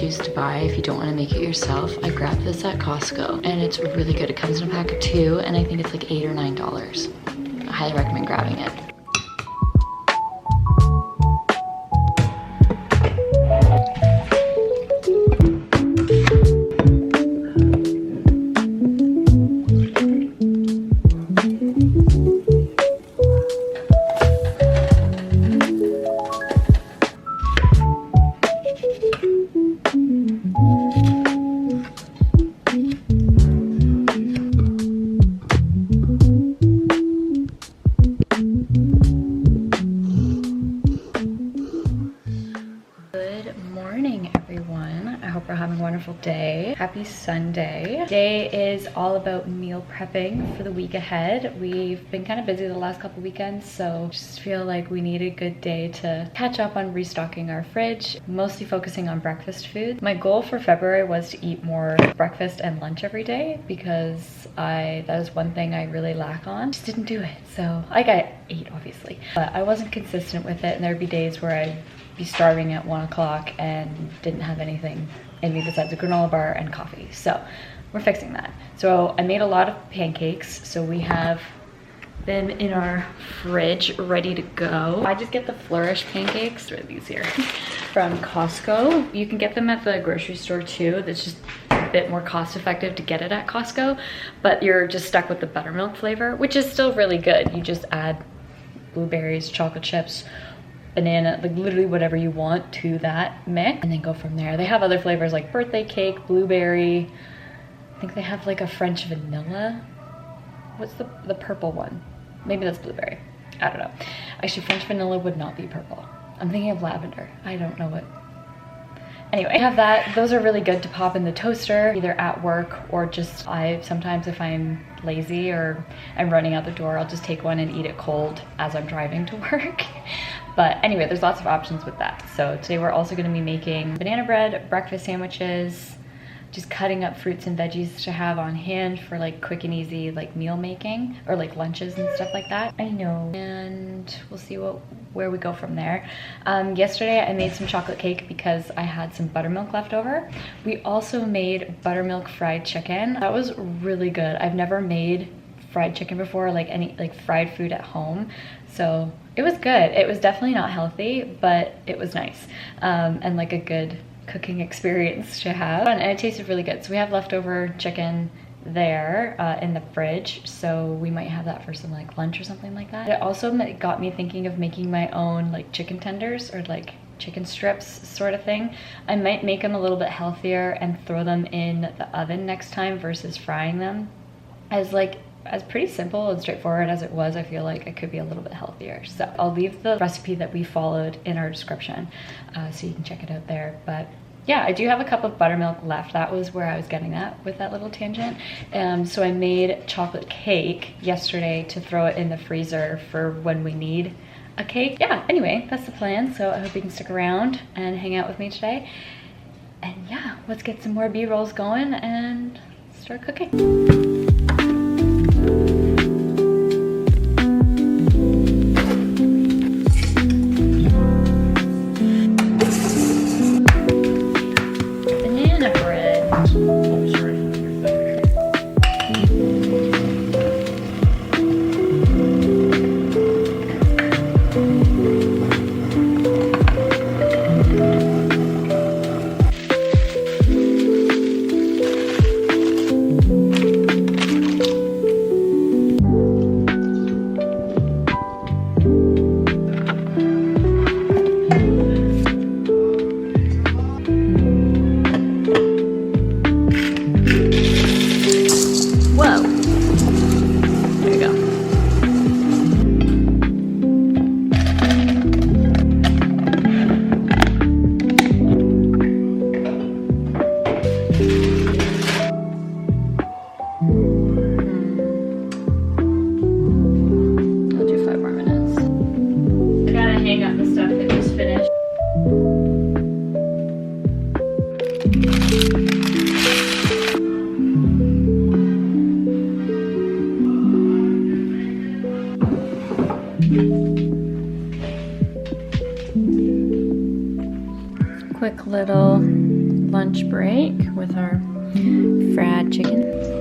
veggies to buy if you don't want to make it yourself. I grabbed this at Costco and it's really good. It comes in a pack of 2 and I think it's like $8 or $9. I highly recommend grabbing it. Day. Happy Sunday. Today is all about meal prepping for the week ahead. We've been kind of busy the last couple weekends, so just feel like we need a good day to catch up on restocking our fridge, mostly focusing on breakfast food. My goal for February was to eat more breakfast and lunch every day because that is one thing I really lack on. Just didn't do it. So I ate obviously, but I wasn't consistent with it, and there'd be days where I'd be starving at 1 o'clock and didn't have anything in me besides a granola bar and coffee. So we're fixing that. So I made a lot of pancakes. So we have them in our fridge ready to go. I just get the Flourish pancakes, they're these here, from Costco. You can get them at the grocery store too. That's just a bit more cost effective to get it at Costco, but you're just stuck with the buttermilk flavor, which is still really good. You just add blueberries, chocolate chips, banana, like literally whatever you want to that mix, and then go from there. They have other flavors like birthday cake, blueberry. I think they have like a French vanilla. What's the purple one? Maybe that's blueberry. I don't know. Actually, French vanilla would not be purple. I'm thinking of lavender. I don't know what. Anyway, I have that. Those are really good to pop in the toaster, either at work or just sometimes if I'm lazy or I'm running out the door, I'll just take one and eat it cold as I'm driving to work. But anyway, there's lots of options with that. So today we're also gonna be making banana bread, breakfast sandwiches, just cutting up fruits and veggies to have on hand for like quick and easy like meal making or like lunches and stuff like that. I know, and we'll see where we go from there. Yesterday I made some chocolate cake because I had some buttermilk left over. We also made buttermilk fried chicken. That was really good. I've never made fried chicken before, like any fried food at home, so it was good. It was definitely not healthy, but it was nice, and like a good cooking experience to have, and it tasted really good. So we have leftover chicken there in the fridge, so we might have that for some like lunch or something like that. It also got me thinking of making my own like chicken tenders or like chicken strips sort of thing. I might make them a little bit healthier and throw them in the oven next time versus frying them. As pretty simple and straightforward as it was, I feel like it could be a little bit healthier. So I'll leave the recipe that we followed in our description, so you can check it out there. But yeah, I do have a cup of buttermilk left. That was where I was getting at with that little tangent. So I made chocolate cake yesterday to throw it in the freezer for when we need a cake. Yeah, anyway, that's the plan. So I hope you can stick around and hang out with me today. And yeah, let's get some more B-rolls going and start cooking. Quick little lunch break with our fried chicken.